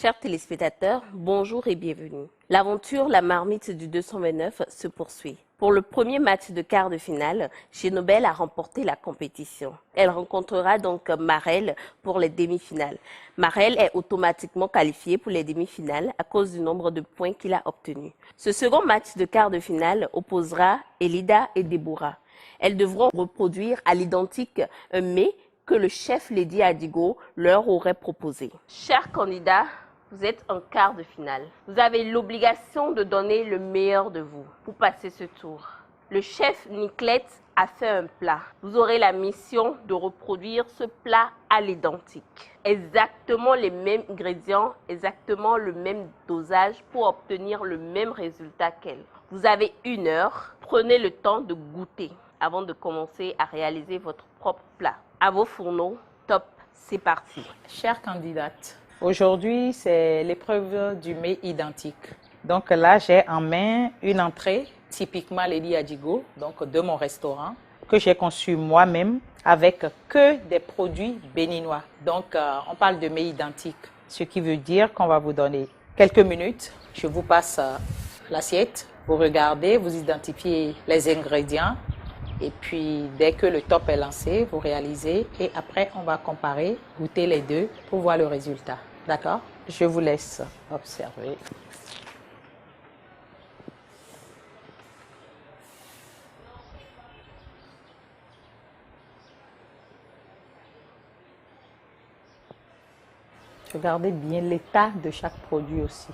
Chers téléspectateurs, bonjour et bienvenue. L'aventure La Marmite du 229 se poursuit. Pour le premier match de quart de finale, Chénobel a remporté la compétition. Elle rencontrera donc Marelle pour les demi-finales. Marelle est automatiquement qualifiée pour les demi-finales à cause du nombre de points qu'il a obtenus. Ce second match de quart de finale opposera Elida et Deborah. Elles devront reproduire à l'identique un mets que le chef Lady Adigo leur aurait proposé. Chers candidats, vous êtes en quart de finale. Vous avez l'obligation de donner le meilleur de vous pour passer ce tour. Le chef Niclette a fait un plat. Vous aurez la mission de reproduire ce plat à l'identique. Exactement les mêmes ingrédients, exactement le même dosage pour obtenir le même résultat qu'elle. Vous avez 1 heure. Prenez le temps de goûter avant de commencer à réaliser votre propre plat. À vos fourneaux, top, c'est parti. Chère candidate, aujourd'hui c'est l'épreuve du mets identique. Donc là j'ai en main une entrée typiquement Lady Adigo, donc de mon restaurant, que j'ai conçu moi-même avec que des produits béninois. Donc on parle de mets identique, ce qui veut dire qu'on va vous donner quelques minutes. Je vous passe l'assiette, vous regardez, vous identifiez les ingrédients. Et puis, dès que le top est lancé, vous réalisez. Et après, on va comparer, goûter les deux pour voir le résultat. D'accord? Je vous laisse observer. Regardez bien l'état de chaque produit aussi.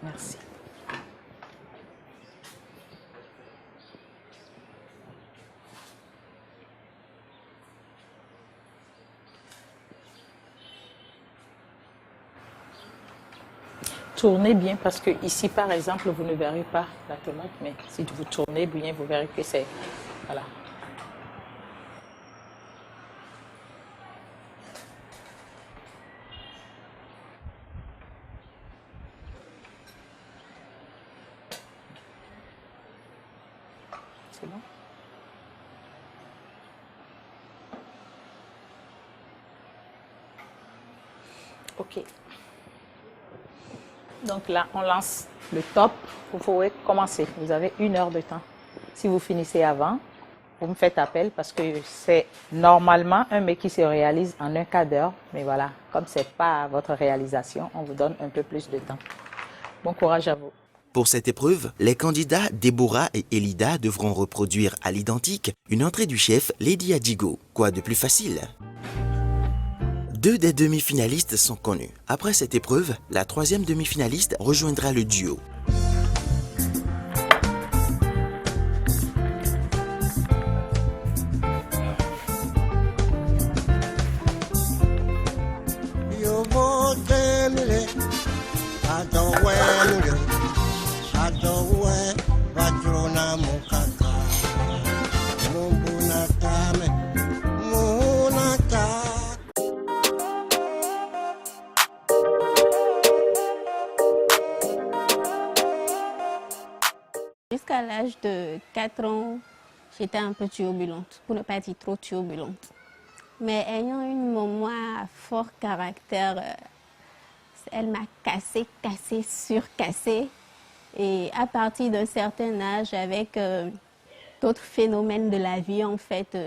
Merci. Tournez bien parce que ici, par exemple, vous ne verrez pas la tomate, mais si vous tournez bien, vous verrez que c'est... Voilà. C'est bon? Ok. Donc là, on lance le top. Vous pouvez commencer. Vous avez 1 heure de temps. Si vous finissez avant, vous me faites appel parce que c'est normalement un mets qui se réalise en 1/4 d'heure. Mais voilà, comme ce n'est pas votre réalisation, on vous donne un peu plus de temps. Bon courage à vous. Pour cette épreuve, les candidats Deborah et Elida devront reproduire à l'identique une entrée du chef Lady Adigo. Quoi de plus facile? 2 des demi-finalistes sont connus. Après cette épreuve, la 3e demi-finaliste rejoindra le duo. Jusqu'à l'âge de 4 ans, j'étais un peu turbulente, pour ne pas dire trop turbulente. Mais ayant une maman à fort caractère, elle m'a cassée, surcassée. Et à partir d'un certain âge, avec d'autres phénomènes de la vie, en fait,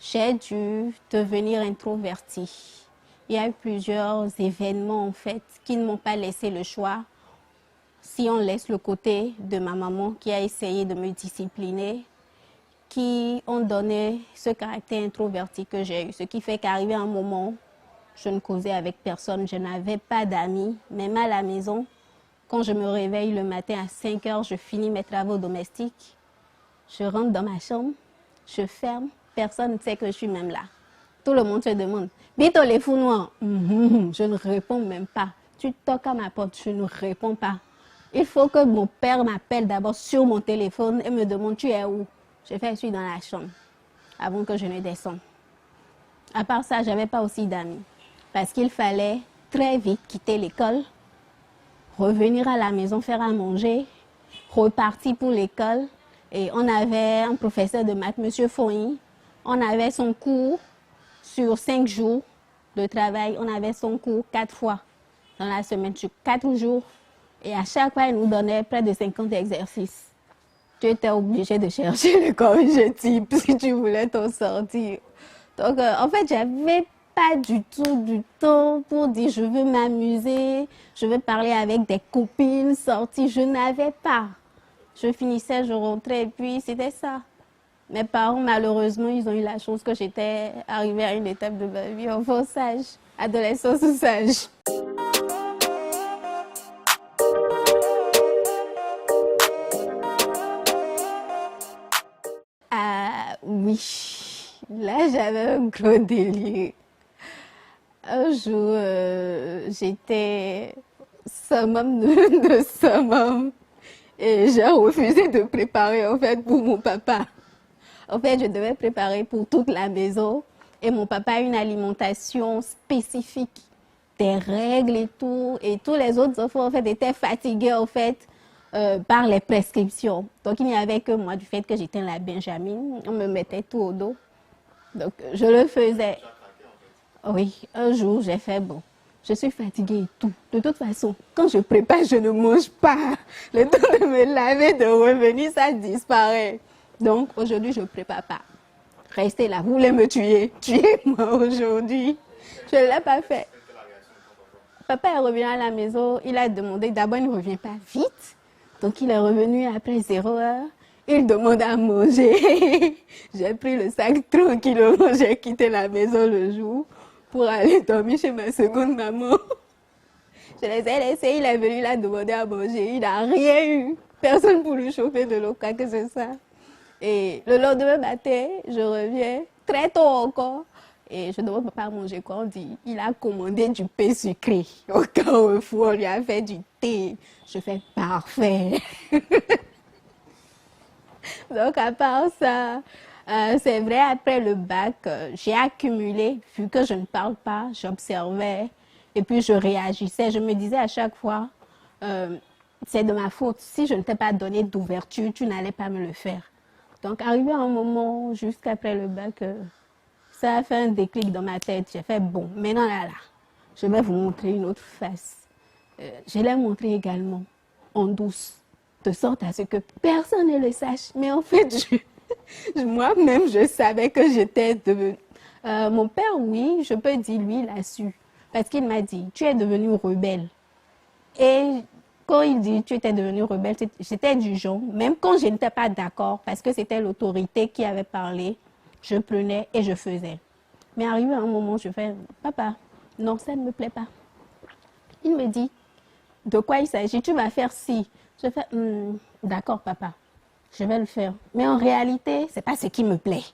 j'ai dû devenir introvertie. Il y a eu plusieurs événements, en fait, qui ne m'ont pas laissé le choix. Si on laisse le côté de ma maman qui a essayé de me discipliner, qui ont donné ce caractère introverti que j'ai eu. Ce qui fait qu'arrivé un moment, je ne causais avec personne, je n'avais pas d'amis. Même à la maison, quand je me réveille le matin à 5 heures, je finis mes travaux domestiques. Je rentre dans ma chambre, je ferme, personne ne sait que je suis même là. Tout le monde se demande, « Bito les fous noirs ?» Je ne réponds même pas. Tu toques à ma porte, je ne réponds pas. Il faut que mon père m'appelle d'abord sur mon téléphone et me demande « Tu es où ?» Je fais « Je suis dans la chambre » avant que je ne descende. À part ça, je n'avais pas aussi d'amis parce qu'il fallait très vite quitter l'école, revenir à la maison, faire à manger, repartir pour l'école. Et on avait un professeur de maths, M. Foy. On avait son cours sur 5 jours de travail. On avait son cours 4 fois dans la semaine, sur 4 jours. Et à chaque fois, il nous donnait près de 50 exercices. Tu étais obligé de chercher le corrigé type si tu voulais t'en sortir. Donc, en fait, j'avais pas du tout du temps pour dire je veux m'amuser, je veux parler avec des copines, sortir. Je n'avais pas. Je finissais, je rentrais et puis c'était ça. Mes parents, malheureusement, ils ont eu la chance que j'étais arrivée à une étape de ma vie, enfant sage, adolescence sage. Ah oui, là j'avais un gros délire. Un jour, j'étais summum de summum et j'ai refusé de préparer en fait pour mon papa. En fait, je devais préparer pour toute la maison et mon papa a une alimentation spécifique, des règles et tous les autres enfants en fait étaient fatigués en fait par les prescriptions. Donc il n'y avait que moi du fait que j'étais la Benjamin, on me mettait tout au dos. Donc je le faisais. Oui, un jour j'ai fait bon. Je suis fatiguée et tout. De toute façon, quand je prépare, je ne mange pas. Le temps de me laver, de revenir, ça disparaît. Donc aujourd'hui, je ne prépare pas. Restez là, vous voulez me tuer. Tuez-moi aujourd'hui. Je ne l'ai pas fait. Papa est revenu à la maison, il a demandé, d'abord il ne revient pas vite. Donc il est revenu après 0 heure. Il demande à manger. J'ai pris le sac tranquillement, j'ai quitté la maison le jour pour aller dormir chez ma seconde maman. Je les ai laissés, il est venu là demander à manger. Il n'a rien eu. Personne pour lui chauffer de l'eau, quoi que c'est ça. Et le lendemain matin, je reviens très tôt encore. Et je demande papa à manger quoi. On dit, il a commandé du pain sucré. Au Carrefour, on lui a fait du thé. Je fais parfait. Donc à part ça, c'est vrai, après le bac, j'ai accumulé, vu que je ne parle pas, j'observais et puis je réagissais. Je me disais à chaque fois, c'est de ma faute. Si je ne t'ai pas donné d'ouverture, tu n'allais pas me le faire. Donc arrivé à un moment, jusqu'après le bac, ça a fait un déclic dans ma tête. J'ai fait, bon, maintenant là, je vais vous montrer une autre face. Je l'ai montré également en douce, de sorte à ce que personne ne le sache. Mais en fait, moi-même, je savais que j'étais devenue... mon père, oui, je peux dire, lui, il a su. Parce qu'il m'a dit, tu es devenue rebelle. Et quand il dit, tu étais devenue rebelle, j'étais du genre, même quand je n'étais pas d'accord, parce que c'était l'autorité qui avait parlé, je prenais et je faisais. Mais arrivé à un moment, je fais, papa, non, ça ne me plaît pas. Il me dit, de quoi il s'agit? Tu vas faire ci. Je fais, d'accord, papa, je vais le faire. Mais en réalité, ce n'est pas ce qui me plaît.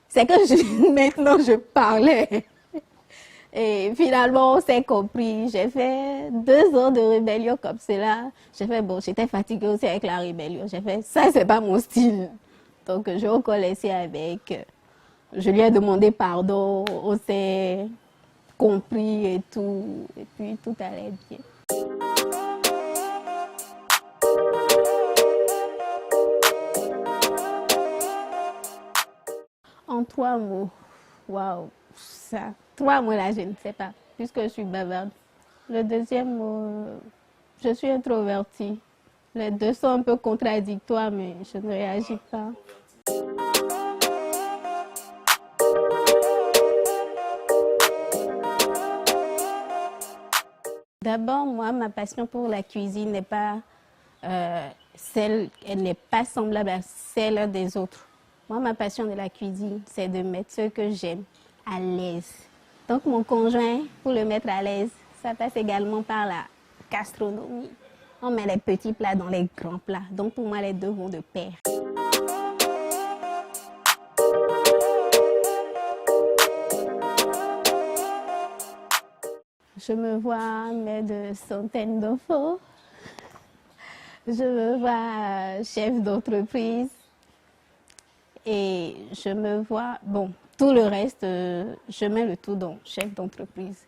C'est que maintenant, je parlais. Et finalement, on s'est compris. J'ai fait 2 ans de rébellion comme cela. J'ai fait, bon, j'étais fatiguée aussi avec la rébellion. J'ai fait, ça, c'est pas mon style. Donc, je encore laissé avec. Je lui ai demandé pardon. On s'est compris et tout. Et puis, tout allait bien. En 3 mots, waouh, ça, 3 mots là, je ne sais pas, puisque je suis bavarde. Le deuxième mot, je suis introvertie. Les deux sont un peu contradictoires, mais je ne réagis pas. D'abord, moi, ma passion pour la cuisine n'est pas elle n'est pas semblable à celle des autres. Moi, ma passion de la cuisine, c'est de mettre ce que j'aime à l'aise. Donc, mon conjoint, pour le mettre à l'aise, ça passe également par la gastronomie. On met les petits plats dans les grands plats. Donc, pour moi, les deux vont de pair. Je me vois mère de centaines d'enfants. Je me vois chef d'entreprise. Et je me vois, bon, tout le reste, je mets le tout dans chef d'entreprise.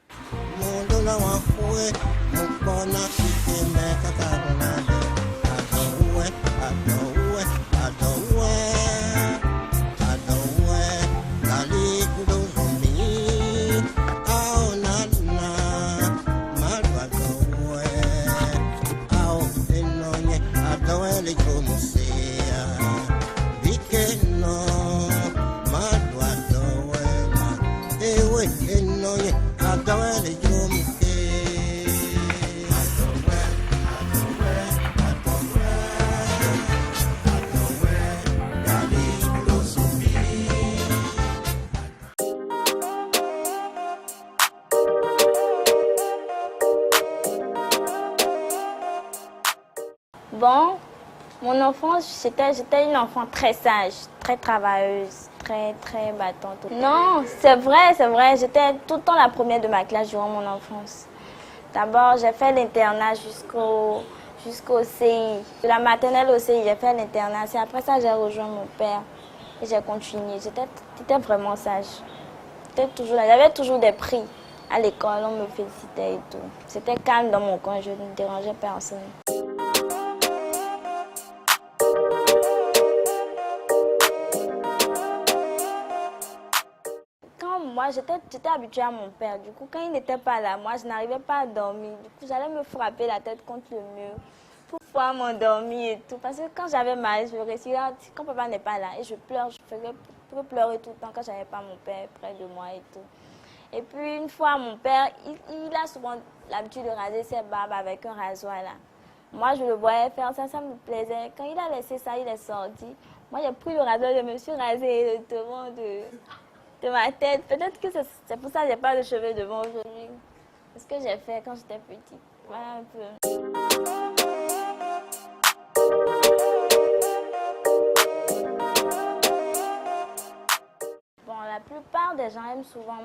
Bon, mon enfance, j'étais une enfant très sage, très travailleuse, très battante. Non, c'est vrai, j'étais tout le temps la première de ma classe durant mon enfance. D'abord, j'ai fait l'internat jusqu'au CI. De la maternelle au CI, j'ai fait l'internat. C'est après ça que j'ai rejoint mon père et j'ai continué. J'étais vraiment sage. J'avais toujours des prix à l'école, on me félicitait et tout. C'était calme dans mon coin, je ne dérangeais personne. Moi, j'étais habituée à mon père. Du coup, quand il n'était pas là, moi, je n'arrivais pas à dormir. Du coup, j'allais me frapper la tête contre le mur pour pouvoir m'endormir et tout. Parce que quand j'avais mal, je me récitais quand papa n'est pas là. Et je pleure, je pouvais pleurer tout le temps quand je n'avais pas mon père près de moi et tout. Et puis, une fois, mon père, il a souvent l'habitude de raser ses barbes avec un rasoir là. Moi, je le voyais faire ça, ça me plaisait. Quand il a laissé ça, il est sorti. Moi, j'ai pris le rasoir, je me suis rasé le devant de ma tête. Peut-être que c'est pour ça que j'ai pas de cheveux devant aujourd'hui. C'est ce que j'ai fait quand j'étais petite. Voilà un peu. Bon, la plupart des gens aiment souvent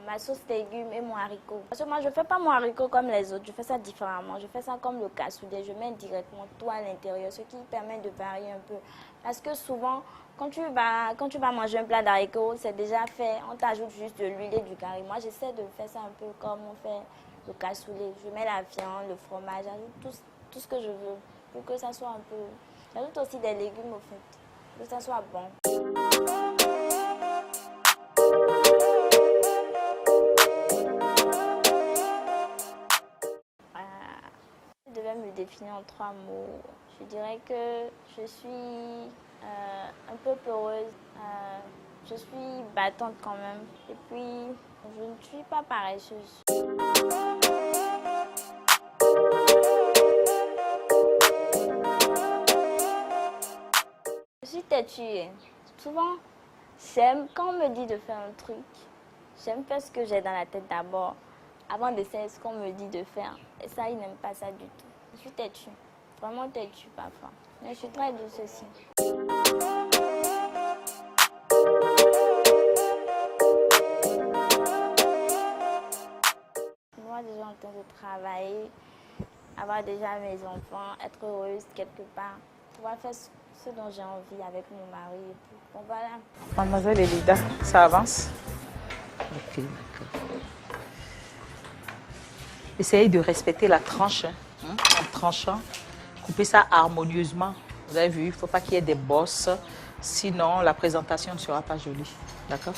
ma sauce légumes et mon haricot. Parce que moi, je fais pas mon haricot comme les autres. Je fais ça différemment. Je fais ça comme le cassoulet. Je mets directement tout à l'intérieur, ce qui permet de varier un peu. Parce que souvent, quand tu vas manger un plat d'haricots, c'est déjà fait. On t'ajoute juste de l'huile et du curry. Moi, j'essaie de faire ça un peu comme on fait le cassoulet. Je mets la viande, le fromage, j'ajoute tout ce que je veux pour que ça soit un peu... J'ajoute aussi des légumes au fait, pour que ça soit bon. Je devais me définir en 3 mots. Je dirais que je suis un peu peureuse, je suis battante quand même, et puis je ne suis pas paresseuse. Je suis têtue. Souvent, j'aime, quand on me dit de faire un truc, j'aime faire ce que j'ai dans la tête d'abord, avant de faire ce qu'on me dit de faire. Et ça, ils n'aiment pas ça du tout. Je suis têtue, vraiment têtue parfois. Mais je suis très douce aussi. Moi, déjà en train de travailler, avoir déjà mes enfants, être heureuse quelque part, pouvoir faire ce dont j'ai envie avec mon mari. Et puis, bon, voilà. Mademoiselle Elida, ça avance? Ok, d'accord. Essayez de respecter la tranche, hein, en tranchant. Coupez ça harmonieusement. Vous avez vu, il ne faut pas qu'il y ait des bosses, sinon la présentation ne sera pas jolie. D'accord?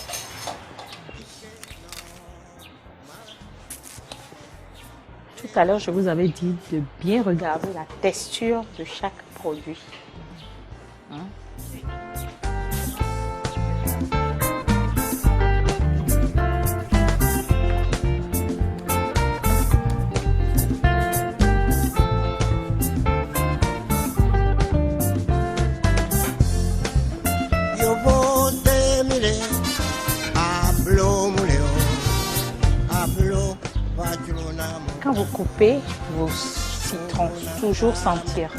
Tout à l'heure, je vous avais dit de bien regarder la texture de chaque produit. Hein? Quand vous coupez vos citrons, toujours sentir.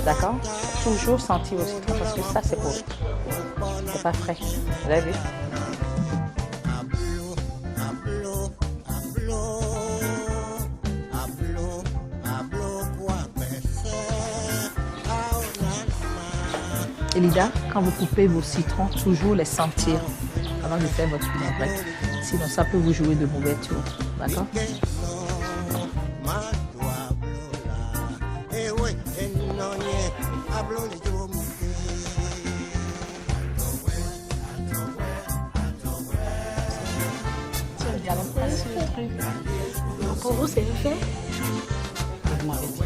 D'accord? Toujours sentir vos citrons parce que ça, c'est pas frais. Vous avez vu? Elida, quand vous coupez vos citrons, toujours les sentir avant de faire votre vinaigrette. Sinon, ça peut vous jouer de mauvais tours. D'accord? Pour vous, c'est fait? Vous m'avez dit.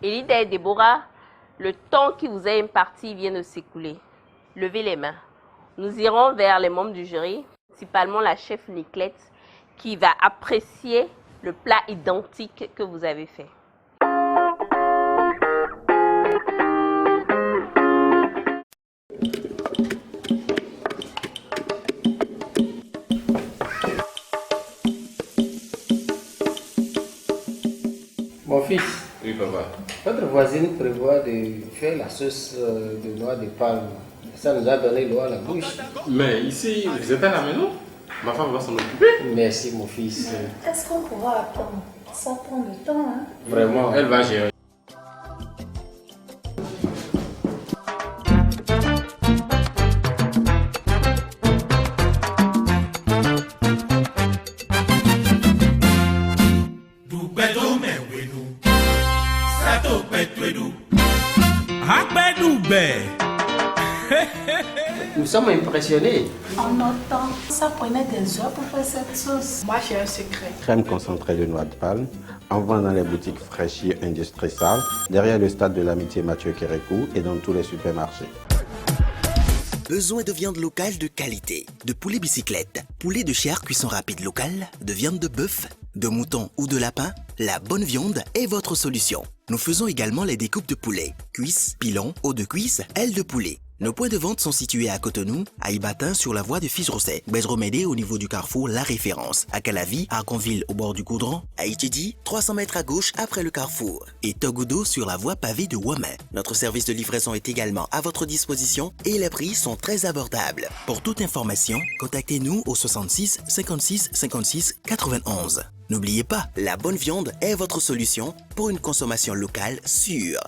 Elida et Déborah, le temps qui vous est imparti vient de s'écouler. Levez les mains. Nous irons vers les membres du jury, principalement la chef Niclette, qui va apprécier le plat identique que vous avez fait. Mon fils, Oui, papa. votre voisine prévoit de faire la sauce de noix de palme. Ça nous a donné l'eau à la bouche. Mais ici, vous êtes à la maison? Ma femme va s'en occuper. Merci, mon fils. Est-ce qu'on pourra attendre? Ça prend du temps, hein? Vraiment. Elle va gérer. Nous sommes impressionnés. En notre temps, ça prenait des heures pour faire cette sauce. Moi, j'ai un secret. Crème concentrée de noix de palme, en vente dans les boutiques Fraîchier Industrie Salle, derrière le stade de l'amitié Mathieu Kérékou et dans tous les supermarchés. Besoin de viande locale de qualité, de poulet bicyclette, poulet de chair cuisson rapide locale, de viande de bœuf, de mouton ou de lapin, la bonne viande est votre solution. Nous faisons également les découpes de poulet, cuisses, pilons, os de cuisse, ailes de poulet. Nos points de vente sont situés à Cotonou, à Ibatin sur la voie de Fils-Rosset, Bezromédé au niveau du carrefour La Référence, à Calavi, à Arconville au bord du Goudron, à Itidi, 300 mètres à gauche après le carrefour, et Togoudou sur la voie pavée de Ouamin. Notre service de livraison est également à votre disposition et les prix sont très abordables. Pour toute information, contactez-nous au 66 56 56 91. N'oubliez pas, la bonne viande est votre solution pour une consommation locale sûre.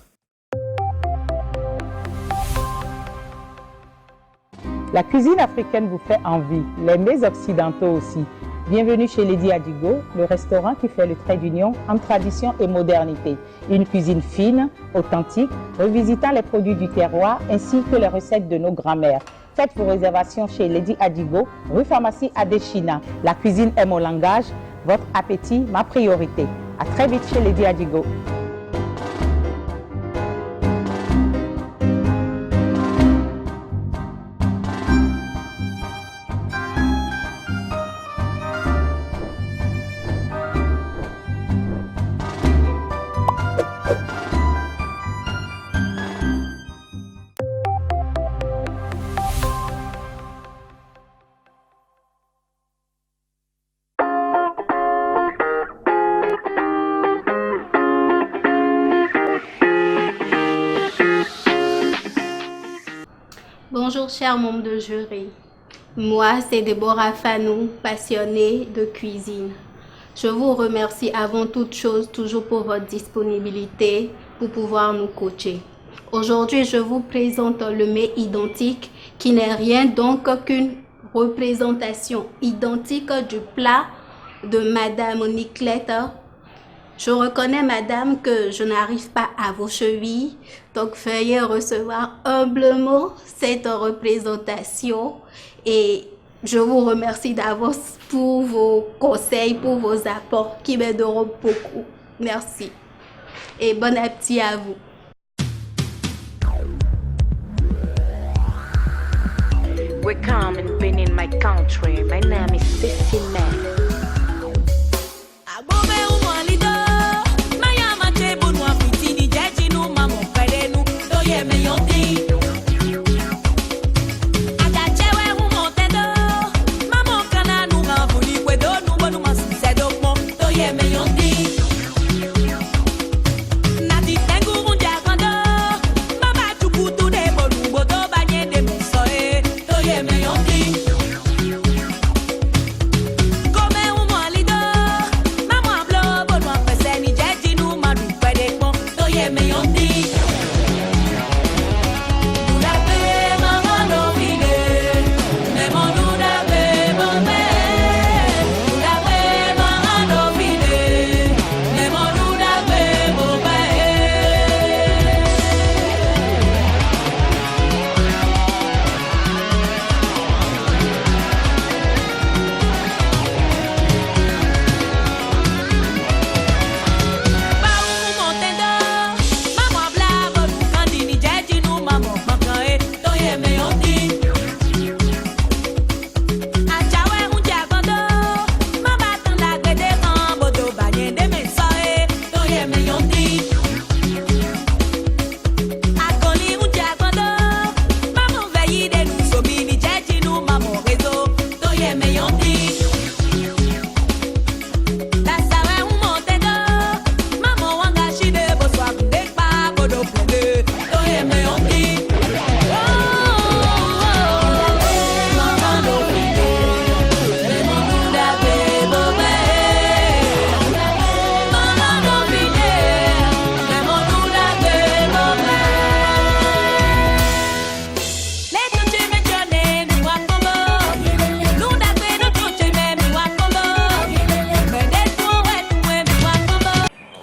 La cuisine africaine vous fait envie, les mets occidentaux aussi. Bienvenue chez Lady Adigo, le restaurant qui fait le trait d'union entre tradition et modernité. Une cuisine fine, authentique, revisitant les produits du terroir ainsi que les recettes de nos grands-mères. Faites vos réservations chez Lady Adigo, rue Pharmacie Adéchina. La cuisine est mon langage, votre appétit, ma priorité. À très vite chez Lady Adigo. Bonjour chers membres de jury. Moi, c'est Déborah Fanou, passionnée de cuisine. Je vous remercie avant toute chose toujours pour votre disponibilité pour pouvoir nous coacher. Aujourd'hui, je vous présente le mets identique qui n'est rien donc qu'une représentation identique du plat de Madame Niclette. Je reconnais, Madame, que je n'arrive pas à vos chevilles, donc veuillez recevoir humblement cette représentation et je vous remercie d'avance pour vos conseils, pour vos apports qui m'aideront beaucoup. Merci et bon appétit à vous. We're coming, been in my country. My name is Sissy Man.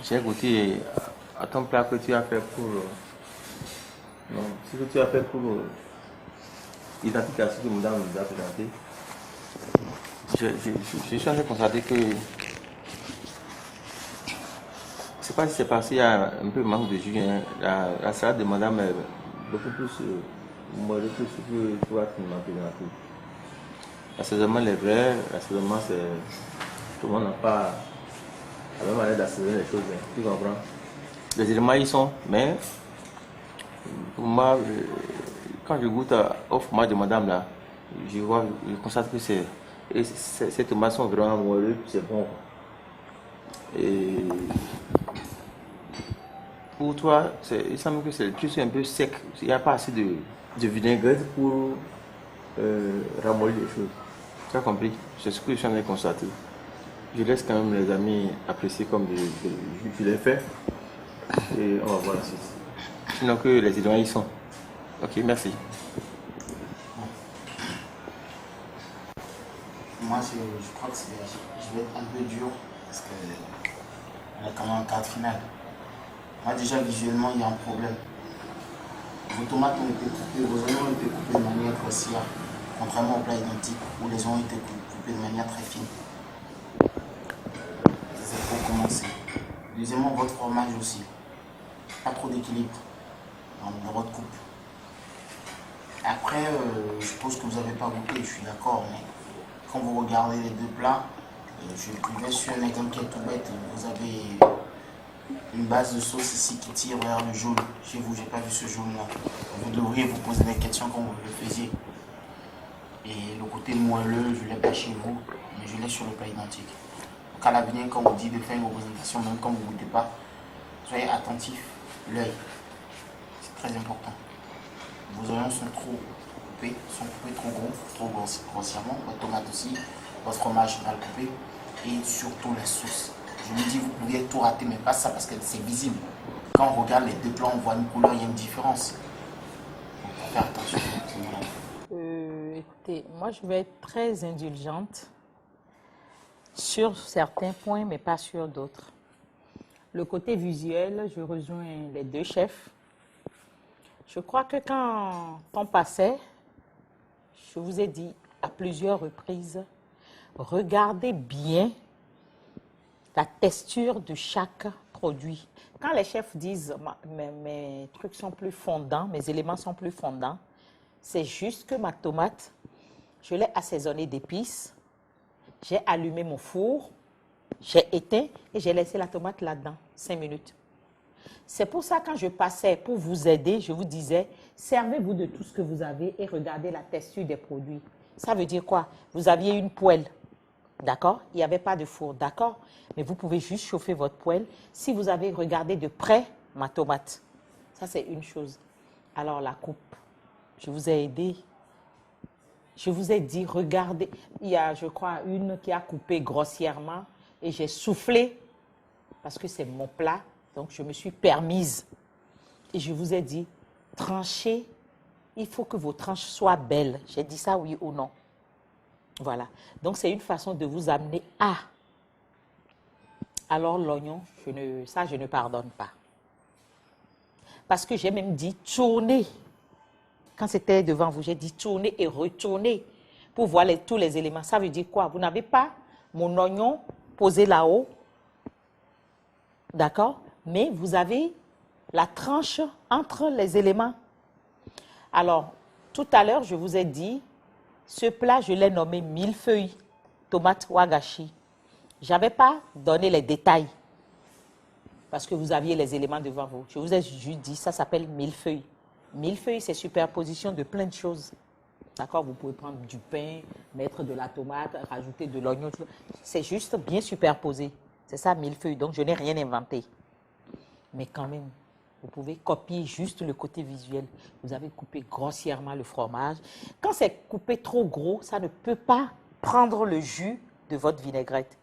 J'ai goûté à ton plat que tu as fait pour... non, ce que tu as fait pour l'identification que madame nous a présenté. Je suis en train de constater que... Je ne sais pas si c'est parce qu'il y a un peu de manque de jus. Hein. La salade de madame est beaucoup plus moelleux que ce que toi tu m'as présenté. L'assaisonnement est vrai, l'assaisonnement c'est... Tout le monde n'a pas la même manière d'assaisonner les choses, hein. Tu comprends? Les éléments ils sont, mais pour moi, quand je goûte au fromage de madame là, je constate que ces tomates sont vraiment moelleux, c'est bon. Et pour toi, il semble que c'est plus un peu sec, il n'y a pas assez de vinaigrette pour ramollir les choses. Tu as compris? C'est ce que je suis en train de constater. Je laisse quand même les amis apprécier comme je l'ai fait. Et on va voir la suite. Sinon que les éléments y sont. Ok, merci. Moi, je crois que je vais être un peu dur parce qu'on est quand même en quart de finale. Moi, déjà, visuellement, il y a un problème. Vos tomates ont été coupées, vos oignons ont été coupés de manière grossière, contrairement au plat identique où les oignons ont été coupés de manière très fine. C'est pour commencer. Deuxièmement, votre fromage aussi. Pas trop d'équilibre dans votre coupe. Après, je suppose que vous n'avez pas goûté, je suis d'accord, mais quand vous regardez les deux plats, je vais sur un exemple qui est tout bête. Vous avez une base de sauce ici qui tire vers le jaune. Chez vous, j'ai pas vu ce jaune-là. Vous devriez vous poser des questions quand vous le faisiez. Et le côté moelleux, je ne l'ai pas chez vous, mais je l'ai sur le plat identique. Donc à l'avenir, quand on vous dit de faire une représentation, même quand vous ne goûtez pas, soyez attentif, l'œil. C'est très important. Vos oignons sont trop coupés trop gros, trop grossièrement. Votre tomate aussi, votre fromage mal coupé. et surtout les sauces. Je me dis, vous pouviez tout rater, mais pas ça parce que c'est visible. Quand on regarde les deux plats, on voit une couleur, il y a une différence. Donc, faut faire attention. Écoutez, moi je vais être très indulgente sur certains points, mais pas sur d'autres. Le côté visuel, je rejoins les deux chefs. Je crois que quand on passait, je vous ai dit à plusieurs reprises, regardez bien la texture de chaque produit. Quand les chefs disent mes trucs sont plus fondants, mes éléments sont plus fondants, c'est juste que ma tomate, je l'ai assaisonnée d'épices, j'ai allumé mon four, j'ai éteint et j'ai laissé la tomate là-dedans, 5 minutes. C'est pour ça, quand je passais pour vous aider, je vous disais, servez-vous de tout ce que vous avez et regardez la texture des produits. Ça veut dire quoi? Vous aviez une poêle, d'accord? Il n'y avait pas de four, d'accord? Mais vous pouvez juste chauffer votre poêle. Si vous avez regardé de près ma tomate, ça c'est une chose. Alors la coupe, je vous ai aidé. Je vous ai dit, regardez. Il y a, je crois, une qui a coupé grossièrement et j'ai soufflé parce que c'est mon plat. Donc, je me suis permise. Et je vous ai dit, tranchez, il faut que vos tranches soient belles. J'ai dit ça, oui ou non. Voilà. Donc, c'est une façon de vous amener à. Alors, l'oignon, ça, je ne pardonne pas. Parce que j'ai même dit tourner. Quand c'était devant vous, j'ai dit tourner et retourner pour voir tous les éléments. Ça veut dire quoi? Vous n'avez pas mon oignon posé là-haut. D'accord? Mais vous avez la tranche entre les éléments. Alors, tout à l'heure, je vous ai dit, ce plat, je l'ai nommé millefeuille, tomate wagashi. Je n'avais pas donné les détails parce que vous aviez les éléments devant vous. Je vous ai juste dit, ça s'appelle millefeuille. Millefeuille, c'est superposition de plein de choses. D'accord? Vous pouvez prendre du pain, mettre de la tomate, rajouter de l'oignon. C'est juste bien superposé. C'est ça, millefeuille. Donc, je n'ai rien inventé. Mais quand même, vous pouvez copier juste le côté visuel. Vous avez coupé grossièrement le fromage. Quand c'est coupé trop gros, ça ne peut pas prendre le jus de votre vinaigrette.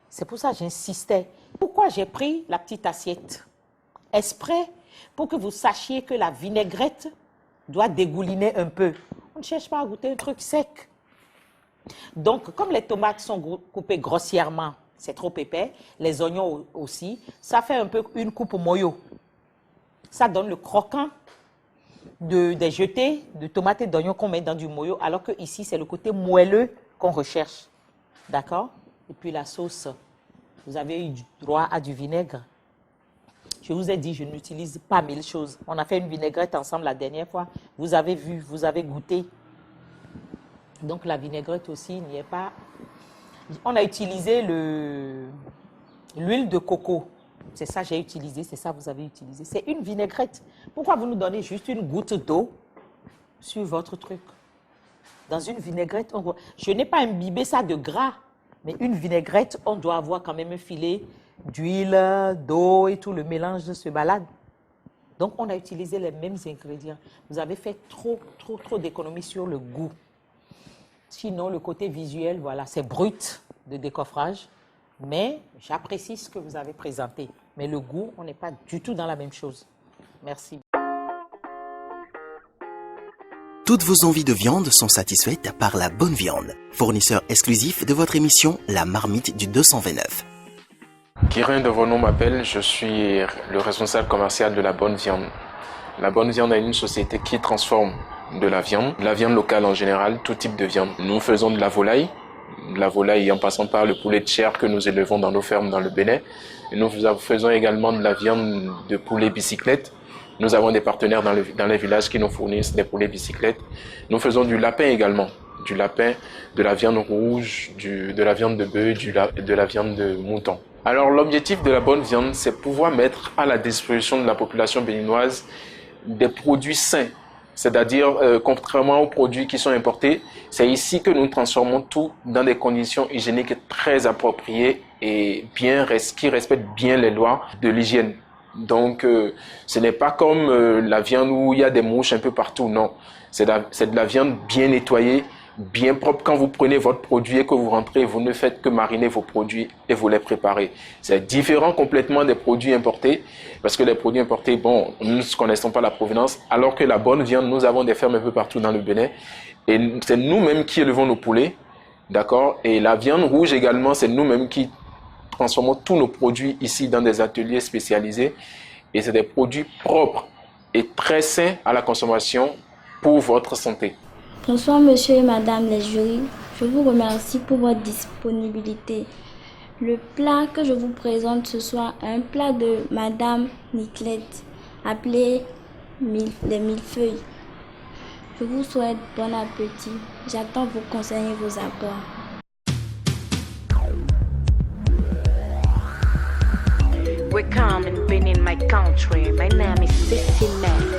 C'est pour ça que j'insistais. Pourquoi j'ai pris la petite assiette? Exprès pour que vous sachiez que la vinaigrette doit dégouliner un peu. On ne cherche pas à goûter un truc sec. Donc, comme les tomates sont coupées grossièrement, c'est trop épais, les oignons aussi, ça fait un peu une coupe moyo. Ça donne le croquant des jetés de tomates et d'oignons qu'on met dans du moyo, alors que ici c'est le côté moelleux qu'on recherche. D'accord? Et puis la sauce, vous avez eu droit à du vinaigre. Je vous ai dit, je n'utilise pas 1000 choses. On a fait une vinaigrette ensemble la dernière fois. Vous avez vu, vous avez goûté. Donc la vinaigrette aussi n'y est pas. On a utilisé l'huile de coco. C'est ça que j'ai utilisé, c'est ça que vous avez utilisé. C'est une vinaigrette. Pourquoi vous nous donnez juste une goutte d'eau sur votre truc? Dans une vinaigrette, je n'ai pas imbibé ça de gras, mais une vinaigrette, on doit avoir quand même un filet d'huile, d'eau et tout, le mélange se balade. Donc, on a utilisé les mêmes ingrédients. Vous avez fait trop d'économies sur le goût. Sinon, le côté visuel, voilà, c'est brut de décoffrage, mais j'apprécie ce que vous avez présenté. Mais le goût, on n'est pas du tout dans la même chose. Merci. Toutes vos envies de viande sont satisfaites par La Bonne Viande, fournisseur exclusif de votre émission La Marmite du 229. Guérin Devono m'appelle, je suis le responsable commercial de La Bonne Viande. La Bonne Viande est une société qui transforme de la viande locale en général, tout type de viande. Nous faisons de la volaille en passant par le poulet de chair que nous élevons dans nos fermes dans le Bénin. Et nous faisons également de la viande de poulet bicyclette. Nous avons des partenaires dans les villages qui nous fournissent des poulets bicyclettes. Nous faisons du lapin également, du lapin, de la viande rouge, de la viande de bœuf, de la viande de mouton. Alors l'objectif de La Bonne Viande, c'est pouvoir mettre à la disposition de la population béninoise des produits sains. C'est-à-dire, contrairement aux produits qui sont importés, c'est ici que nous transformons tout dans des conditions hygiéniques très appropriées et qui respectent bien les lois de l'hygiène. Donc, ce n'est pas comme la viande où il y a des mouches un peu partout, non. C'est de la viande bien nettoyée, bien propre. Quand vous prenez votre produit et que vous rentrez, vous ne faites que mariner vos produits et vous les préparez. C'est différent complètement des produits importés, parce que les produits importés, bon, nous ne connaissons pas la provenance, alors que la bonne viande, nous avons des fermes un peu partout dans le Bénin, et c'est nous-mêmes qui élevons nos poulets, d'accord? Et la viande rouge également, c'est nous-mêmes qui transformons tous nos produits ici dans des ateliers spécialisés, et c'est des produits propres et très sains à la consommation pour votre santé. Bonsoir monsieur et madame les jurys, je vous remercie pour votre disponibilité. Le plat que je vous présente ce soir est un plat de madame Niclette, appelé les millefeuilles. Je vous souhaite bon appétit. J'attends vos conseils et vos apports. We come and been in my country. My name is Sissy Man.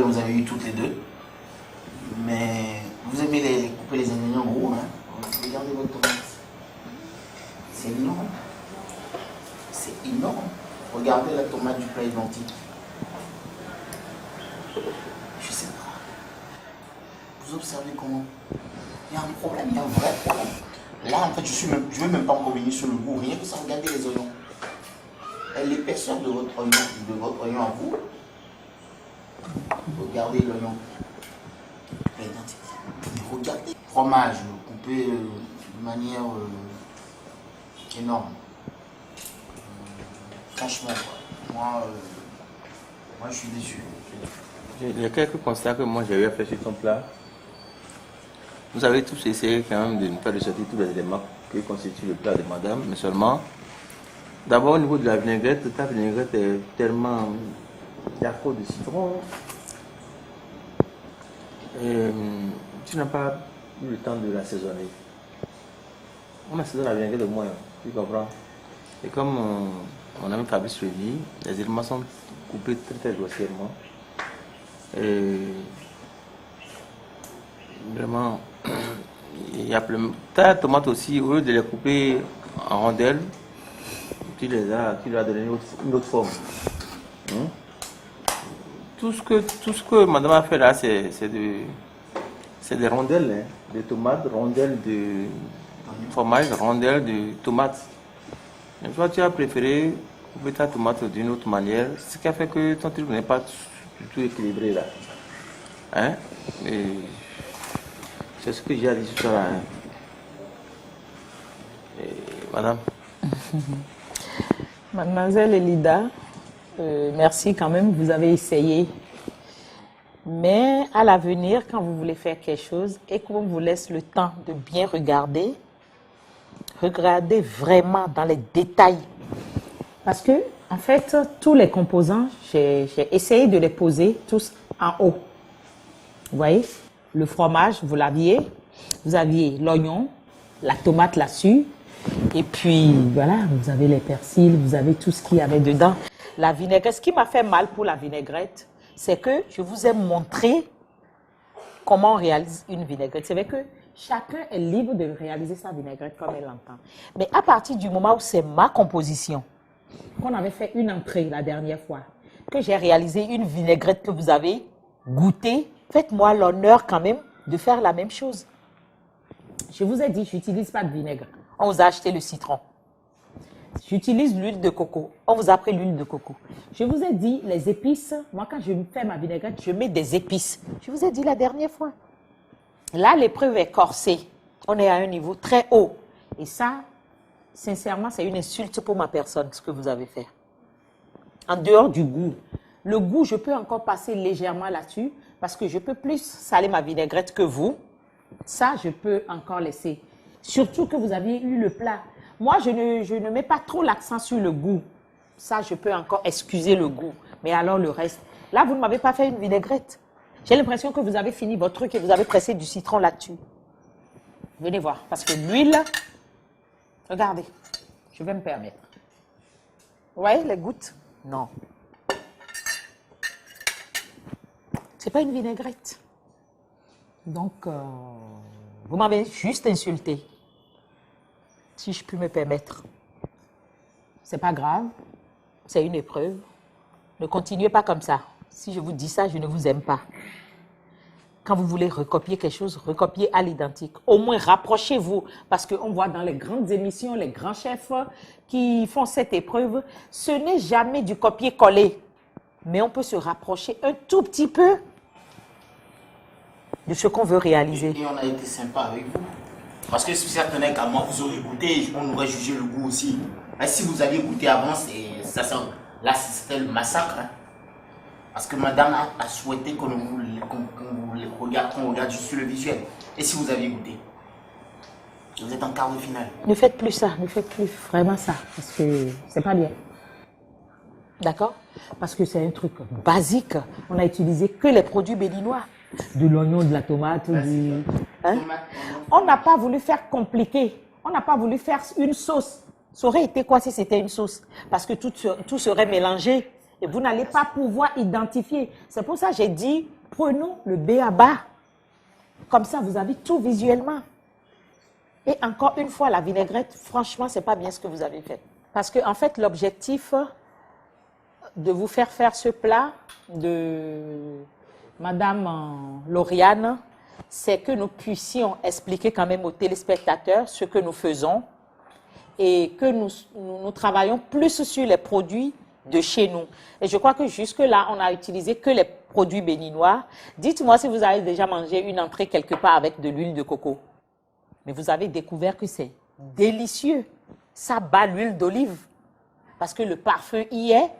Vous avez eu toutes les deux, mais vous aimez les couper les oignons gros, hein? Regardez votre tomate, c'est énorme, c'est énorme. Regardez la tomate du plat identique. Je sais pas. Vous observez comment il y a un problème, il y a un vrai problème. Là, en fait, je ne veux même pas me revenir sur le goût, rien que ça, regardez les oignons. Et l'épaisseur de votre oignon à vous. Regardez l'oignon. Regardez. Fromage coupé de manière énorme. Franchement, moi, je suis déçu. Il y a quelques constats que moi j'ai eu à faire sur ton plat. Vous avez tous essayé quand même de ne pas ressortir tous les éléments qui constituent le plat de madame, mais seulement, d'abord au niveau de la vinaigrette, ta vinaigrette est tellement... Il y a trop de citron. Et tu n'as pas eu le temps de l'assaisonner. On assaisonne la vinaigrette de moins, tu comprends? Et comme mon ami Fabrice le dit, les éléments sont coupés très très grossièrement. Et vraiment, il y a plein. Ta tomate aussi, au lieu de les couper en rondelles, tu lui as donné une autre forme. Tout ce que madame a fait là, c'est des rondelles de tomates, rondelles de fromage, rondelles de tomates. Et toi, tu as préféré couper ta tomate d'une autre manière, ce qui a fait que ton truc n'est pas du tout équilibré là. Hein? Et c'est ce que j'ai dit tout à l'heure. Hein? Et madame. Mademoiselle Elida, merci quand même, vous avez essayé. Mais à l'avenir, quand vous voulez faire quelque chose et qu'on vous laisse le temps de bien regarder, regardez vraiment dans les détails. Parce que, en fait, tous les composants, j'ai essayé de les poser tous en haut. Vous voyez, le fromage, vous aviez l'oignon, la tomate là-dessus, et puis voilà, vous avez les persils, vous avez tout ce qu'il y avait dedans. La vinaigrette, ce qui m'a fait mal pour la vinaigrette, c'est que je vous ai montré comment on réalise une vinaigrette. C'est vrai que chacun est libre de réaliser sa vinaigrette comme elle l'entend. Mais à partir du moment où c'est ma composition, qu'on avait fait une entrée la dernière fois, que j'ai réalisé une vinaigrette que vous avez goûtée, faites-moi l'honneur quand même de faire la même chose. Je vous ai dit, je n'utilise pas de vinaigre. On vous a acheté le citron. J'utilise l'huile de coco. On vous a pris l'huile de coco. Je vous ai dit, les épices, moi quand je fais ma vinaigrette, je mets des épices. Je vous ai dit la dernière fois. Là, l'épreuve est corsée. On est à un niveau très haut. Et ça, sincèrement, c'est une insulte pour ma personne, ce que vous avez fait. En dehors du goût. Le goût, je peux encore passer légèrement là-dessus parce que je peux plus saler ma vinaigrette que vous. Ça, je peux encore laisser. Surtout que vous aviez eu le plat. Moi, je ne mets pas trop l'accent sur le goût. Ça, je peux encore excuser le goût. Mais alors le reste. Là, vous ne m'avez pas fait une vinaigrette. J'ai l'impression que vous avez fini votre truc et vous avez pressé du citron là-dessus. Venez voir. Parce que l'huile, regardez, je vais me permettre. Vous voyez les gouttes? Non. C'est pas une vinaigrette. Donc, vous m'avez juste insulté. Si je puis me permettre. C'est pas grave. C'est une épreuve. Ne continuez pas comme ça. Si je vous dis ça, je ne vous aime pas. Quand vous voulez recopier quelque chose, recopiez à l'identique. Au moins, rapprochez-vous. Parce qu'on voit dans les grandes émissions, les grands chefs qui font cette épreuve, ce n'est jamais du copier-coller. Mais on peut se rapprocher un tout petit peu de ce qu'on veut réaliser. Et on a été sympa avec vous. Parce que si ça tenait qu'à moi, vous auriez goûté, on aurait jugé le goût aussi. Mais si vous aviez goûté avant, là, c'était le massacre. Hein. Parce que madame a souhaité qu'on regarde juste sur le visuel. Et si vous aviez goûté? Vous êtes en quart de finale. Ne faites plus ça, ne faites plus vraiment ça. Parce que c'est pas bien. D'accord? Parce que c'est un truc basique. On a utilisé que les produits béninois. De l'oignon, de la tomate, du... Hein? On n'a pas voulu faire compliqué. On n'a pas voulu faire une sauce. Ça aurait été quoi si c'était une sauce? Parce que tout serait mélangé. Et vous n'allez pas pouvoir identifier. C'est pour ça que j'ai dit, prenons le b.a.-ba. Comme ça, vous avez tout visuellement. Et encore une fois, la vinaigrette, franchement, c'est pas bien ce que vous avez fait. Parce que en fait, l'objectif de vous faire ce plat de Madame Lauriane, c'est que nous puissions expliquer quand même aux téléspectateurs ce que nous faisons et que nous travaillons plus sur les produits de chez nous. Et je crois que jusque-là, on a utilisé que les produits béninois. Dites-moi si vous avez déjà mangé une entrée quelque part avec de l'huile de coco. Mais vous avez découvert que c'est délicieux. Ça bat l'huile d'olive parce que le parfum y est.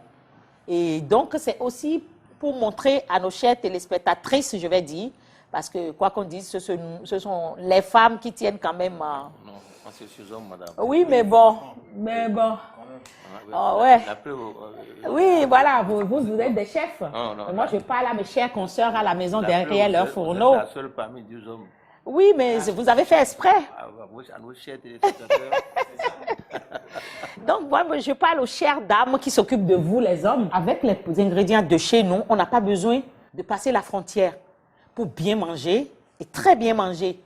Et donc, c'est aussi pour montrer à nos chères téléspectatrices, je vais dire, parce que quoi qu'on dise, ce sont les femmes qui tiennent quand même... Non, c'est sur hommes, madame. Oui, mais bon. Oh, ouais. Oui, voilà, vous êtes des chefs. Non, moi, je parle à mes chères consoeurs à la maison derrière leur fourneau. La seule parmi 2 hommes. Oui, mais vous avez fait exprès. À nos chers téléspectateurs. Donc, moi, je parle aux chères dames qui s'occupent de vous, les hommes. Avec les ingrédients de chez nous, on n'a pas besoin de passer la frontière pour bien manger et très bien manger.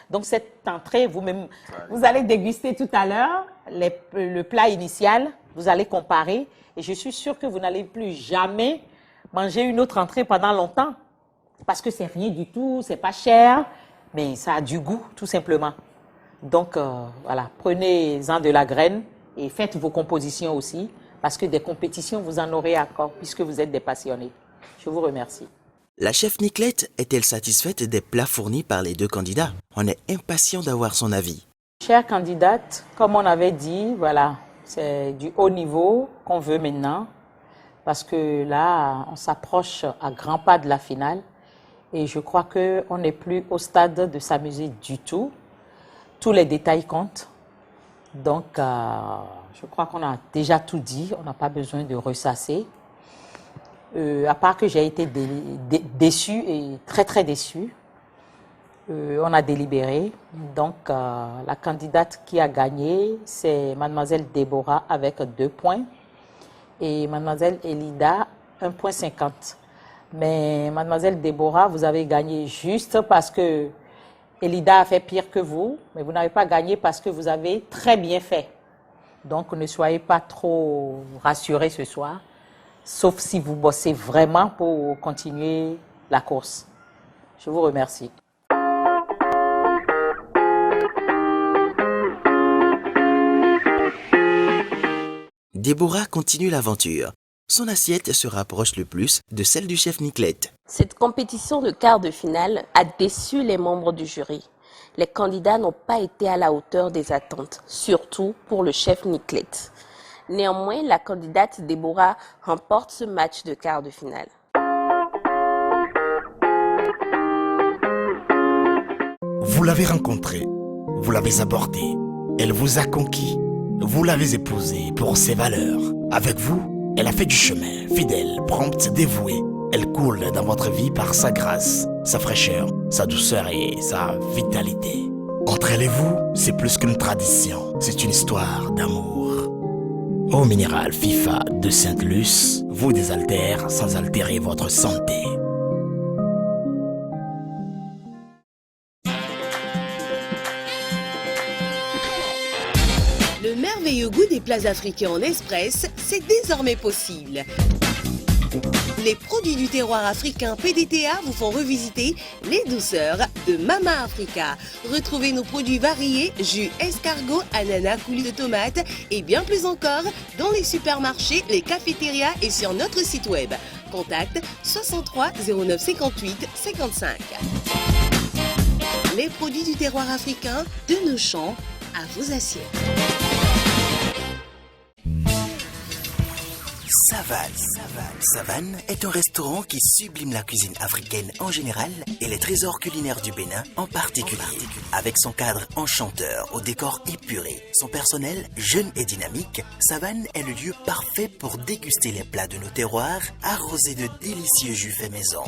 Donc, cette entrée, vous-même, vous allez déguster tout à l'heure le plat initial, vous allez comparer et je suis sûre que vous n'allez plus jamais manger une autre entrée pendant longtemps parce que c'est rien du tout, c'est pas cher, mais ça a du goût, tout simplement. Donc, voilà, prenez-en de la graine et faites vos compositions aussi parce que des compétitions, vous en aurez encore puisque vous êtes des passionnés. Je vous remercie. La chef Niclette est-elle satisfaite des plats fournis par les 2 candidats? On est impatient d'avoir son avis. Chère candidate, comme on avait dit, voilà, c'est du haut niveau qu'on veut maintenant parce que là, on s'approche à grands pas de la finale et je crois qu'on n'est plus au stade de s'amuser du tout. Tous les détails comptent. Donc, je crois qu'on a déjà tout dit, on n'a pas besoin de ressasser. À part que j'ai été déçue et très très déçue, on a délibéré. Donc, la candidate qui a gagné, c'est mademoiselle Déborah avec 2 points et mademoiselle Elida 1,50 points. Mais mademoiselle Déborah, vous avez gagné juste parce que Elida a fait pire que vous, mais vous n'avez pas gagné parce que vous avez très bien fait. Donc, ne soyez pas trop rassurés ce soir. Sauf si vous bossez vraiment pour continuer la course. Je vous remercie. Déborah continue l'aventure. Son assiette se rapproche le plus de celle du chef Niclette. Cette compétition de quart de finale a déçu les membres du jury. Les candidats n'ont pas été à la hauteur des attentes, surtout pour le chef Niclette. Néanmoins, la candidate Déborah remporte ce match de quart de finale. Vous l'avez rencontrée, vous l'avez abordée, elle vous a conquis, vous l'avez épousée pour ses valeurs. Avec vous, elle a fait du chemin, fidèle, prompte, dévouée. Elle coule dans votre vie par sa grâce, sa fraîcheur, sa douceur et sa vitalité. Entre elle et vous, c'est plus qu'une tradition, c'est une histoire d'amour. Eau minérale FIFA de Sainte-Luce vous désaltère sans altérer votre santé. Le merveilleux goût des plats africains en express, c'est désormais possible. Les produits du terroir africain PDTA vous font revisiter les douceurs de Mama Africa. Retrouvez nos produits variés, jus escargot, ananas, coulis de tomates et bien plus encore dans les supermarchés, les cafétérias et sur notre site web. Contact 63 09 58 55. Les produits du terroir africain, de nos champs à vos assiettes. Savane est un restaurant qui sublime la cuisine africaine en général et les trésors culinaires du Bénin en particulier. Avec son cadre enchanteur au décor épuré, son personnel jeune et dynamique, Savane est le lieu parfait pour déguster les plats de nos terroirs arrosés de délicieux jus faits maison.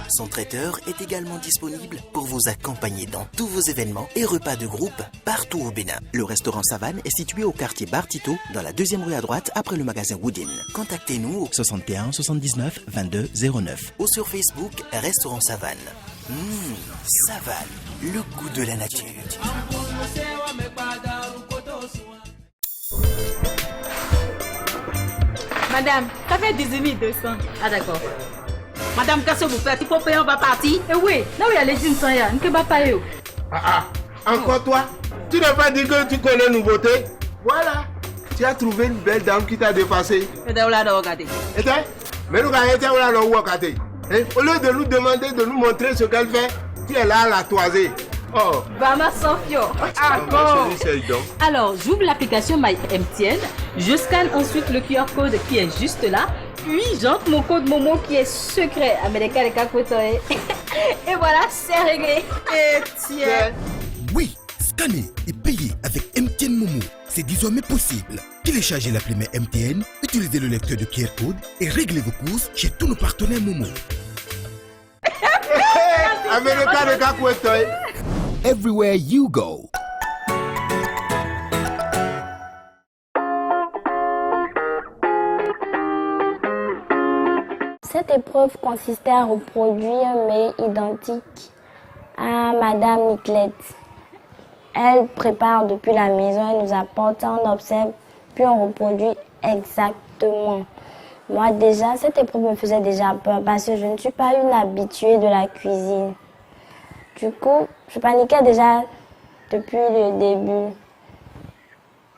Son traiteur est également disponible pour vous accompagner dans tous vos événements et repas de groupe partout au Bénin. Le restaurant Savane est situé au quartier Bartito, dans la 2e rue à droite après le magasin Woodin. Contactez-nous au 61 79 22 09 ou sur Facebook Restaurant Savane. Savane, le goût de la nature. Madame, ça fait 18 200. Ah d'accord. Madame, qu'est-ce que vous faites? Il faut payer, on va partir. Eh oui, là où il y a les jeans, il y a un kebab payer. Encore toi? Tu n'as pas dit que tu connais nouveauté? Voilà. Tu as trouvé une belle dame qui t'a dépassé. Mais là, on regarder. Mais nous, au lieu de nous demander de nous montrer ce qu'elle fait, tu es là à la toiser. Oh. Vama Sofio. Alors, j'ouvre l'application MyMTN, je scanne ensuite le QR code qui est juste là, puis j'entre mon code Momo qui est secret. Et voilà, c'est réglé. Et tiens. Oui, scanner et payer avec MTN Momo, c'est désormais possible. Téléchargez l'appli MTN, utilisez le lecteur de QR code et réglez vos courses chez tous nos partenaires Momo. Everywhere you go. Cette épreuve consistait à reproduire un mets identique à Madame Niclette. Elle prépare depuis la maison, elle nous apporte, on observe, puis on reproduit exactement. Moi déjà, cette épreuve me faisait déjà peur parce que je ne suis pas une habituée de la cuisine. Du coup, je paniquais déjà depuis le début.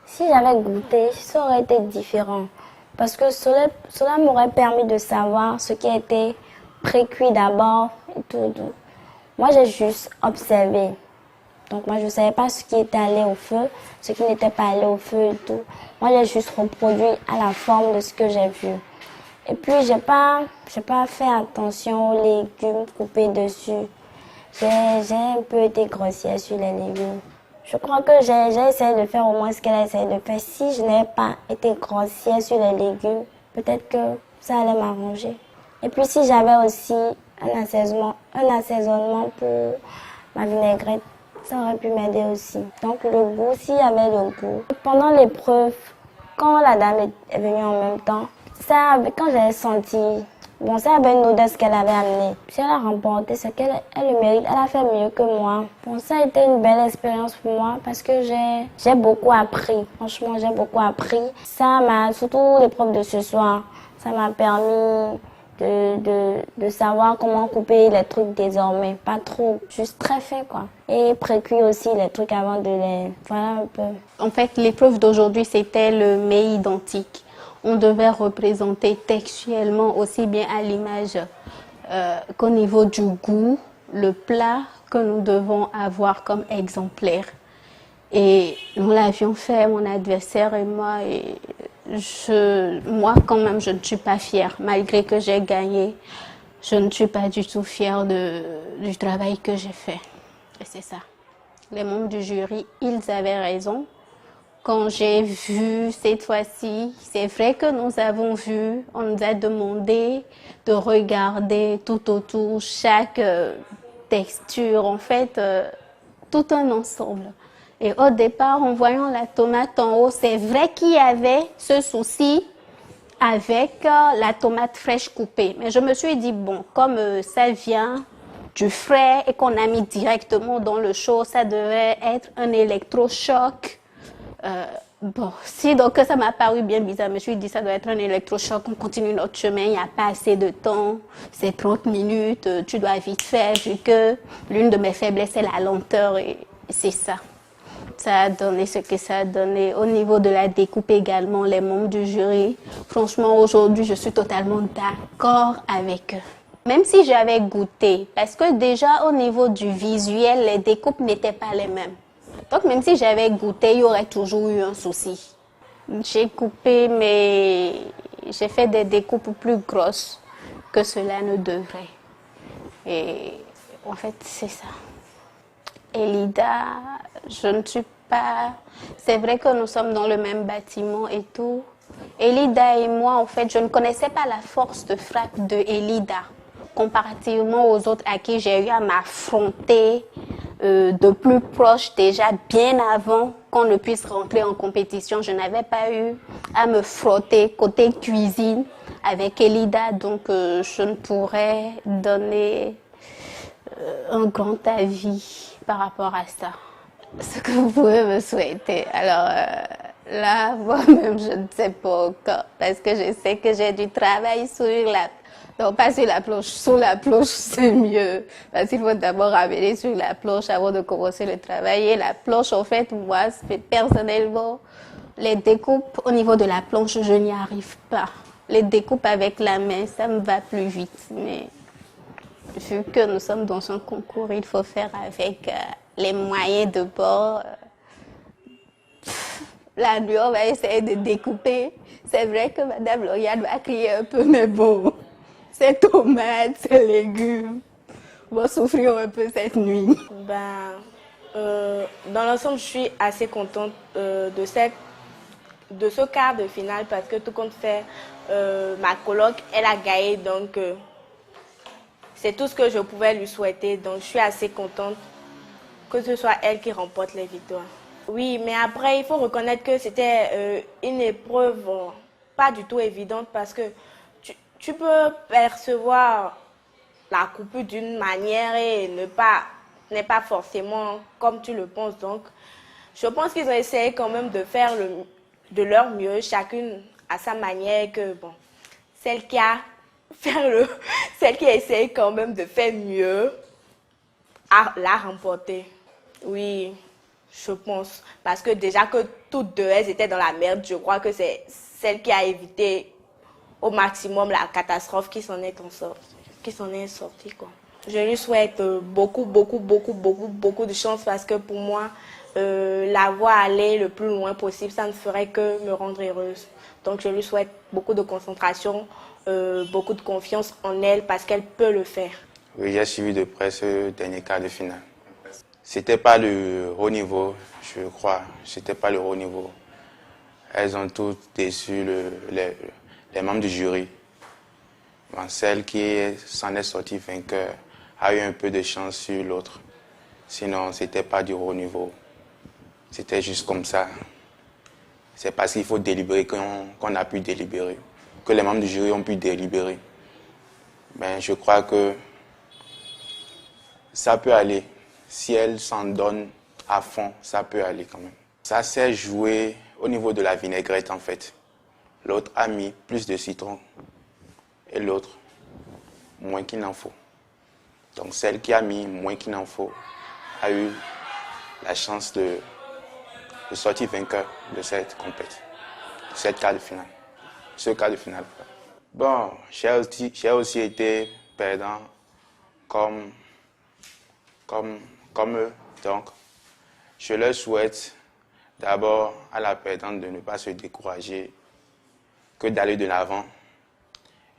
Si j'avais goûté, ça aurait été différent. Parce que cela m'aurait permis de savoir ce qui était pré-cuit d'abord et tout. Moi, j'ai juste observé. Donc, moi, je ne savais pas ce qui était allé au feu, ce qui n'était pas allé au feu et tout. Moi, j'ai juste reproduit à la forme de ce que j'ai vu. Et puis, j'ai pas fait attention aux légumes coupés dessus. J'ai un peu été grossière sur les légumes. Je crois que j'ai essayé de faire au moins ce qu'elle a essayé de faire. Si je n'avais pas été grossière sur les légumes, peut-être que ça allait m'arranger. Et puis si j'avais aussi un assaisonnement pour ma vinaigrette, ça aurait pu m'aider aussi. Donc le goût, s'il y avait le goût. Pendant l'épreuve, quand la dame est venue en même temps, quand j'ai senti, ça avait une odeur ce qu'elle avait amené. Si elle a remporté, c'est qu'elle le mérite, elle a fait mieux que moi. Ça a été une belle expérience pour moi parce que j'ai beaucoup appris. Franchement, j'ai beaucoup appris. Surtout l'épreuve de ce soir, ça m'a permis de savoir comment couper les trucs désormais. Pas trop, juste très fait quoi. Et précuire aussi les trucs avant de les... Voilà un peu. En fait, l'épreuve d'aujourd'hui, c'était le mets identique. On devait représenter textuellement aussi bien à l'image qu'au niveau du goût, le plat que nous devons avoir comme exemplaire. Et nous l'avions fait, mon adversaire et moi, et moi quand même, je ne suis pas fière. Malgré que j'ai gagné, je ne suis pas du tout fière du travail que j'ai fait. Et c'est ça. Les membres du jury, ils avaient raison. Quand j'ai vu cette fois-ci, c'est vrai que nous avons vu, on nous a demandé de regarder tout autour, chaque texture, en fait, tout un ensemble. Et au départ, en voyant la tomate en haut, c'est vrai qu'il y avait ce souci avec la tomate fraîche coupée. Mais je me suis dit, bon, comme ça vient du frais et qu'on a mis directement dans le chaud, ça devait être un électrochoc. Bon, si donc ça m'a paru bien bizarre, je me suis dit ça doit être un électrochoc, on continue notre chemin, il n'y a pas assez de temps, c'est 30 minutes, tu dois vite faire, vu que l'une de mes faiblesses c'est la lenteur et c'est ça. Ça a donné ce que ça a donné. Au niveau de la découpe également, les membres du jury, franchement aujourd'hui je suis totalement d'accord avec eux. Même si j'avais goûté, parce que déjà au niveau du visuel, les découpes n'étaient pas les mêmes. Donc même si j'avais goûté, il y aurait toujours eu un souci. J'ai coupé, mais j'ai fait des découpes plus grosses que cela ne devrait. Et en fait, c'est ça. Elida, je ne suis pas... C'est vrai que nous sommes dans le même bâtiment et tout. Elida et moi, en fait, je ne connaissais pas la force de frappe de Elida, comparativement aux autres à qui j'ai eu à m'affronter de plus proche déjà bien avant qu'on ne puisse rentrer en compétition. Je n'avais pas eu à me frotter côté cuisine avec Elida, donc je ne pourrais donner un grand avis par rapport à ça. Ce que vous pouvez me souhaiter. Alors là, moi-même, je ne sais pas encore, parce que je sais que j'ai du travail sur la... Non, pas sur la planche. Sous la planche, c'est mieux. Parce qu'il faut d'abord amener sur la planche avant de commencer le travail. Et la planche, en fait, moi, personnellement, les découpes au niveau de la planche, je n'y arrive pas. Les découpes avec la main, ça me va plus vite. Mais vu que nous sommes dans un concours, il faut faire avec les moyens de bord. La nuit, on va essayer de découper. C'est vrai que Madame Lauriane va crier un peu, mais bon... Ces tomates, ces légumes vont souffrir un peu cette nuit. Dans l'ensemble, je suis assez contente de ce quart de finale parce que tout compte fait, ma coloc, elle a gagné. Donc, c'est tout ce que je pouvais lui souhaiter. Donc, je suis assez contente que ce soit elle qui remporte les victoires. Oui, mais après, il faut reconnaître que c'était une épreuve pas du tout évidente parce que tu peux percevoir la coupure d'une manière et n'est pas forcément comme tu le penses. Donc, je pense qu'ils ont essayé quand même de faire de leur mieux, chacune à sa manière, que bon, celle qui a essayé quand même de faire mieux l'a remporté. Oui, je pense. Parce que déjà que toutes deux, elles étaient dans la merde, je crois que c'est celle qui a évité au maximum la catastrophe qui s'en est sortie, quoi. Je lui souhaite beaucoup de chance parce que pour moi, la voir aller le plus loin possible, ça ne ferait que me rendre heureuse. Donc je lui souhaite beaucoup de concentration, beaucoup de confiance en elle parce qu'elle peut le faire. Oui, j'ai suivi de près ce dernier quart de finale. C'était pas le haut niveau, je crois. C'était pas le haut niveau. Elles ont toutes déçu les membres du jury. Bon, celle qui s'en est sortie vainqueur a eu un peu de chance sur l'autre. Sinon, c'était pas du haut niveau. C'était juste comme ça. C'est parce qu'il faut délibérer qu'on a pu délibérer, que les membres du jury ont pu délibérer. Ben, je crois que ça peut aller. Si elle s'en donne à fond, ça peut aller quand même. Ça s'est joué au niveau de la vinaigrette en fait. L'autre a mis plus de citron et l'autre moins qu'il n'en faut. Donc celle qui a mis moins qu'il n'en faut a eu la chance de sortir vainqueur de cette compétition, de cette quart de finale. Ce quart de finale. Bon, j'ai aussi été perdant comme eux. Donc, je leur souhaite d'abord à la perdante de ne pas se décourager, que d'aller de l'avant,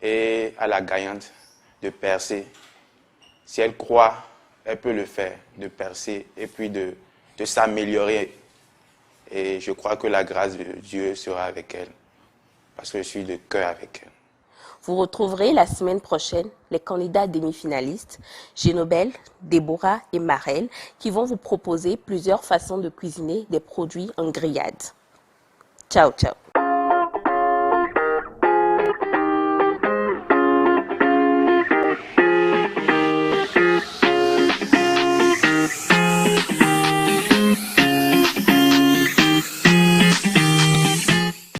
et à la gagnante de percer. Si elle croit, elle peut le faire, de percer et puis de s'améliorer. Et je crois que la grâce de Dieu sera avec elle, parce que je suis de cœur avec elle. Vous retrouverez la semaine prochaine les candidats demi-finalistes, Génobel, Déborah et Marel, qui vont vous proposer plusieurs façons de cuisiner des produits en grillade. Ciao, ciao.